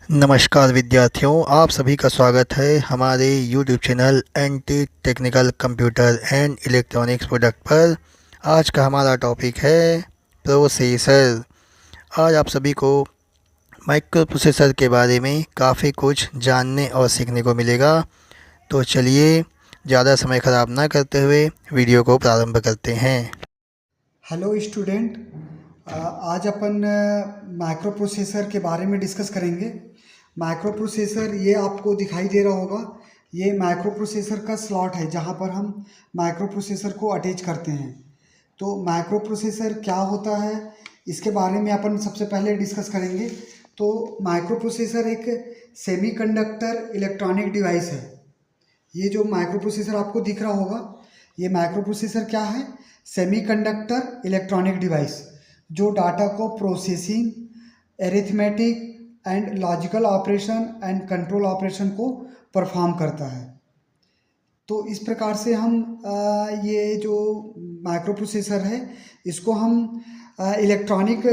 नमस्कार विद्यार्थियों, आप सभी का स्वागत है हमारे YouTube channel anti technical computer and electronics product पर। आज का हमारा टॉपिक है प्रोसेसर। आज आप सभी को माइक्रो प्रोसेसर के बारे में काफ़ी कुछ जानने और सीखने को मिलेगा। तो चलिए ज़्यादा समय ख़राब ना करते हुए वीडियो को प्रारंभ करते हैं। हेलो स्टूडेंट, आज अपन माइक्रो प्रोसेसर के बारे में डिस्कस करेंगे। माइक्रो प्रोसेसर ये आपको दिखाई दे रहा होगा, ये माइक्रो प्रोसेसर का स्लॉट है जहाँ पर हम माइक्रो प्रोसेसर को अटैच करते हैं। तो माइक्रो प्रोसेसर क्या होता है इसके बारे में अपन सबसे पहले डिस्कस करेंगे। तो माइक्रो प्रोसेसर एक सेमीकंडक्टर इलेक्ट्रॉनिक डिवाइस है। ये जो माइक्रो प्रोसेसर आपको दिख रहा होगा, ये माइक्रो प्रोसेसर क्या है? सेमीकंडक्टर इलेक्ट्रॉनिक डिवाइस जो डाटा को processing, arithmetic and logical operation and control operation को परफॉर्म करता है। तो इस प्रकार से हम ये जो माइक्रो प्रोसेसर है इसको हम इलेक्ट्रॉनिक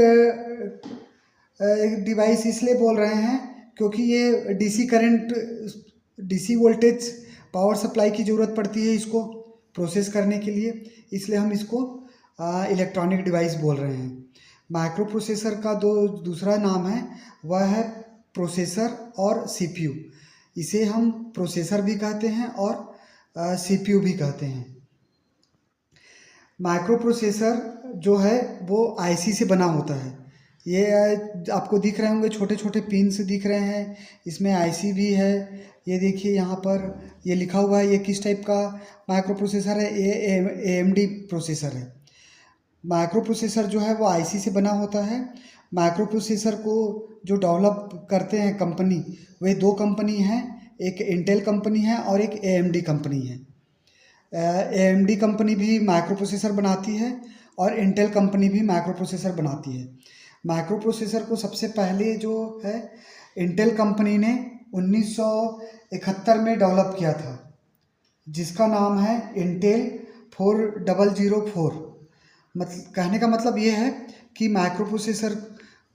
डिवाइस इसलिए बोल रहे हैं क्योंकि ये DC current, DC voltage power supply की ज़रूरत पड़ती है इसको प्रोसेस करने के लिए, इसलिए हम इसको इलेक्ट्रॉनिक डिवाइस बोल रहे हैं। माइक्रो प्रोसेसर का दूसरा नाम है, वह है प्रोसेसर और सीपीयू। इसे हम प्रोसेसर भी कहते हैं और सीपीयू भी कहते हैं। माइक्रो प्रोसेसर जो है वो आईसी से बना होता है। ये आपको दिख रहे होंगे, छोटे छोटे पिन्स दिख रहे हैं, इसमें आईसी भी है। ये देखिए यहाँ पर ये लिखा हुआ है, ये किस टाइप का माइक्रो प्रोसेसर है? ये एएमडी प्रोसेसर है। माइक्रो प्रोसेसर जो है वो आईसी से बना होता है। माइक्रो प्रोसेसर को जो डेवलप करते हैं कंपनी, वे दो कंपनी हैं, एक इंटेल कंपनी है और एक एएमडी कंपनी है। एएमडी कंपनी भी माइक्रो प्रोसेसर बनाती है और इंटेल कंपनी भी माइक्रो प्रोसेसर बनाती है। माइक्रो प्रोसेसर को सबसे पहले जो है इंटेल कंपनी ने 1971 में डेवलप किया था, जिसका नाम है इंटेल 4004। मतलब कहने का मतलब ये है कि माइक्रो प्रोसेसर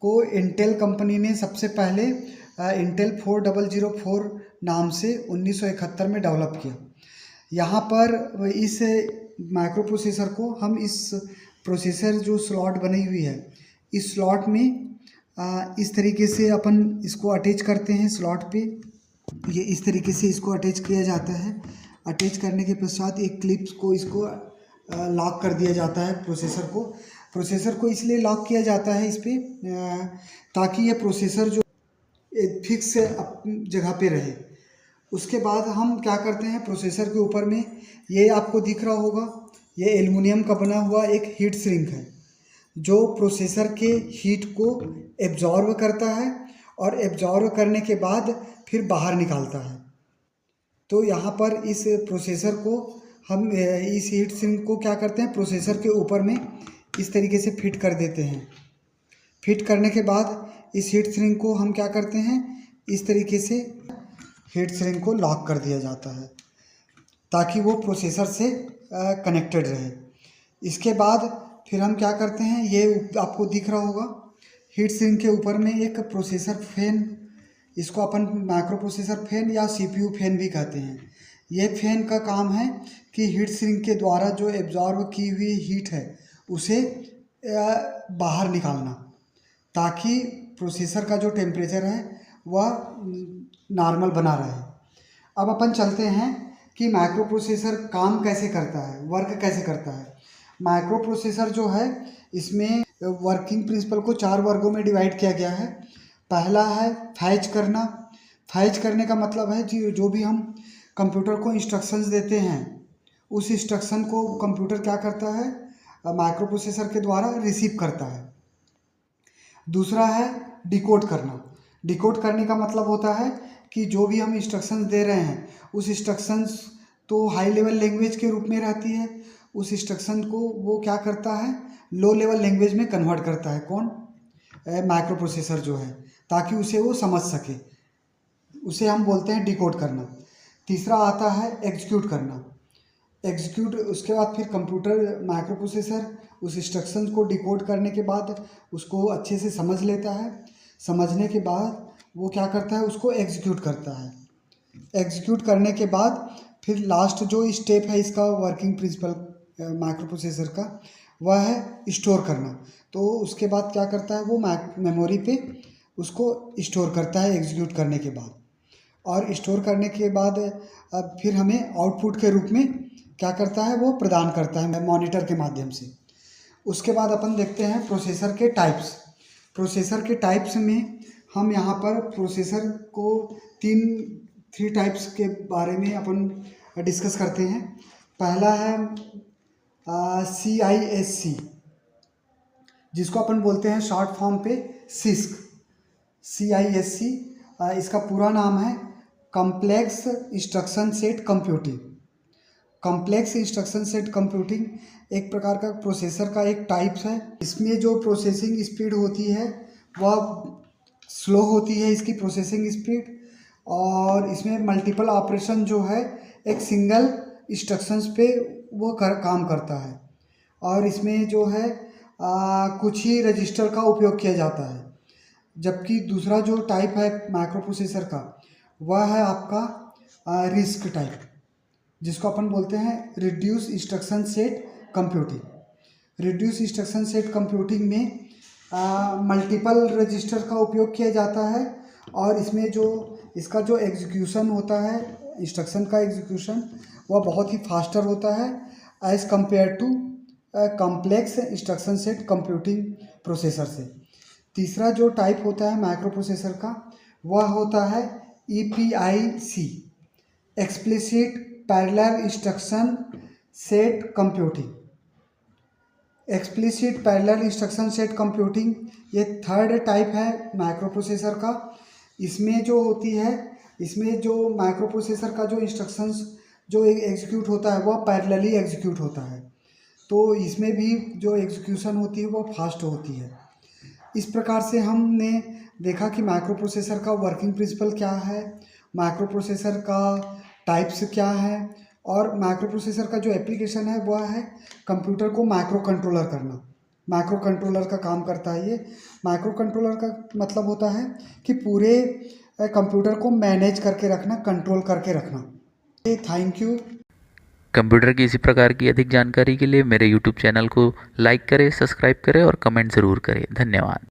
को इंटेल कंपनी ने सबसे पहले इंटेल 4004 नाम से 1971 में डेवलप किया। यहाँ पर इस माइक्रो प्रोसेसर को हम इस प्रोसेसर जो स्लॉट बनी हुई है, इस स्लॉट में इस तरीके से अपन इसको अटैच करते हैं स्लॉट पे। ये इस तरीके से इसको अटैच किया जाता है। अटैच करने के पश्चात एक क्लिप्स को इसको लॉक कर दिया जाता है प्रोसेसर को इसलिए लॉक किया जाता है इस पर ताकि ये प्रोसेसर जो फिक्स जगह पे रहे। उसके बाद हम क्या करते हैं, प्रोसेसर के ऊपर में ये आपको दिख रहा होगा, ये एल्युमिनियम का बना हुआ एक हीट सिंक है जो प्रोसेसर के हीट को एब्जॉर्व करता है और एब्जॉर्व करने के बाद फिर बाहर निकालता है। तो यहाँ पर इस प्रोसेसर को हम इस हीट सिंक को क्या करते हैं, प्रोसेसर के ऊपर में इस तरीके से फिट कर देते हैं। फिट करने के बाद इस हीट सिंक को हम क्या करते हैं, इस तरीके से हीट सिंक को लॉक कर दिया जाता है ताकि वो प्रोसेसर से कनेक्टेड रहे। इसके बाद फिर हम क्या करते हैं, ये आपको दिख रहा होगा हीट सिंक के ऊपर में एक प्रोसेसर फैन, इसको अपन माइक्रो प्रोसेसर फैन या सीपीयू फैन भी कहते हैं। ये फैन का काम है कि हीट सिंक के द्वारा जो एब्जॉर्ब की हुई हीट है उसे बाहर निकालना, ताकि प्रोसेसर का जो टेम्परेचर है वह नॉर्मल बना रहे। अब अपन चलते हैं कि माइक्रो प्रोसेसर काम कैसे करता है, वर्क कैसे करता है। माइक्रो प्रोसेसर जो है इसमें वर्किंग प्रिंसिपल को 4 वर्गों में डिवाइड किया गया है। पहला है फैच करना। फैच करने का मतलब है कि जो भी हम कंप्यूटर को इंस्ट्रक्शंस देते हैं उस इंस्ट्रक्शन को कंप्यूटर क्या करता है, माइक्रो प्रोसेसर के द्वारा रिसीव करता है। दूसरा है डिकोड करना। डिकोड करने का मतलब होता है कि जो भी हम इंस्ट्रक्शंस दे रहे हैं उस इंस्ट्रक्शंस तो हाई लेवल लैंग्वेज के रूप में रहती है, उस इंस्ट्रक्शन को वो क्या करता है, लो लेवल लैंग्वेज में कन्वर्ट करता है। कौन? माइक्रो प्रोसेसर जो है, ताकि उसे वो समझ सके। उसे हम बोलते हैं डिकोड करना। तीसरा आता है एग्जीक्यूट करना। एग्जीक्यूट उसके बाद फिर कंप्यूटर माइक्रो प्रोसेसर उस इंस्ट्रक्शन को डिकोड करने के बाद उसको अच्छे से समझ लेता है। समझने के बाद वो क्या करता है, उसको एग्जीक्यूट करता है। एग्जीक्यूट करने के बाद फिर लास्ट जो स्टेप है इसका वर्किंग प्रिंसिपल माइक्रो प्रोसेसर का, वह है स्टोर करना। तो उसके बाद क्या करता है, वो मेमोरी पे उसको स्टोर करता है एग्जीक्यूट करने के बाद। और स्टोर करने के बाद अब फिर हमें आउटपुट के रूप में क्या करता है, वो प्रदान करता है मॉनिटर के माध्यम से। उसके बाद अपन देखते हैं प्रोसेसर के टाइप्स। प्रोसेसर के टाइप्स में हम यहाँ पर प्रोसेसर को थ्री टाइप्स के बारे में अपन डिस्कस करते हैं। पहला है CISC, जिसको अपन बोलते हैं शॉर्ट फॉर्म पे सिस्क। CISC इसका पूरा नाम है complex instruction set computing. Complex instruction set computing एक प्रकार का प्रोसेसर का एक टाइप्स है। इसमें जो प्रोसेसिंग स्पीड होती है वह स्लो होती है, इसकी प्रोसेसिंग स्पीड। और इसमें मल्टीपल ऑपरेशन जो है एक सिंगल इंस्ट्रक्शंस पे वो काम करता है। और इसमें जो है कुछ ही रजिस्टर का उपयोग किया जाता है। जबकि दूसरा जो टाइप है माइक्रो प्रोसेसर का, वह है आपका रिस्क टाइप, जिसको अपन बोलते हैं reduce instruction set computing. Reduce instruction set computing में मल्टीपल रजिस्टर का उपयोग किया जाता है। और इसमें जो इसका जो एग्जीक्यूशन होता है, इंस्ट्रक्शन का एग्जीक्यूशन, वह बहुत ही फास्टर होता है as compare to complex instruction set computing processor से। तीसरा जो टाइप होता है माइक्रो प्रोसेसर का, वह होता है EPIC, explicit parallel instruction set computing. Explicit parallel instruction set computing ये थर्ड टाइप है माइक्रो प्रोसेसर का। इसमें जो होती है, इसमें जो माइक्रो प्रोसेसर का जो इंस्ट्रक्शंस जो एग्जीक्यूट होता है वह पैरेलली एग्जीक्यूट होता है। तो इसमें भी जो एग्जीक्यूशन होती है वह फास्ट होती है। इस प्रकार से हमने देखा कि माइक्रो प्रोसेसर का वर्किंग प्रिंसिपल क्या है, माइक्रो प्रोसेसर का टाइप्स क्या है, और माइक्रो प्रोसेसर का जो एप्लीकेशन है वह है कंप्यूटर को माइक्रो कंट्रोलर करना। माइक्रो कंट्रोलर का काम करता है ये। माइक्रो कंट्रोलर का मतलब होता है कि पूरे कंप्यूटर को मैनेज करके रखना, कंट्रोल करके रखना। Thank you. कंप्यूटर की इसी प्रकार की अधिक जानकारी के लिए मेरे YouTube चैनल को लाइक करें, सब्सक्राइब करें और कमेंट ज़रूर करें। धन्यवाद।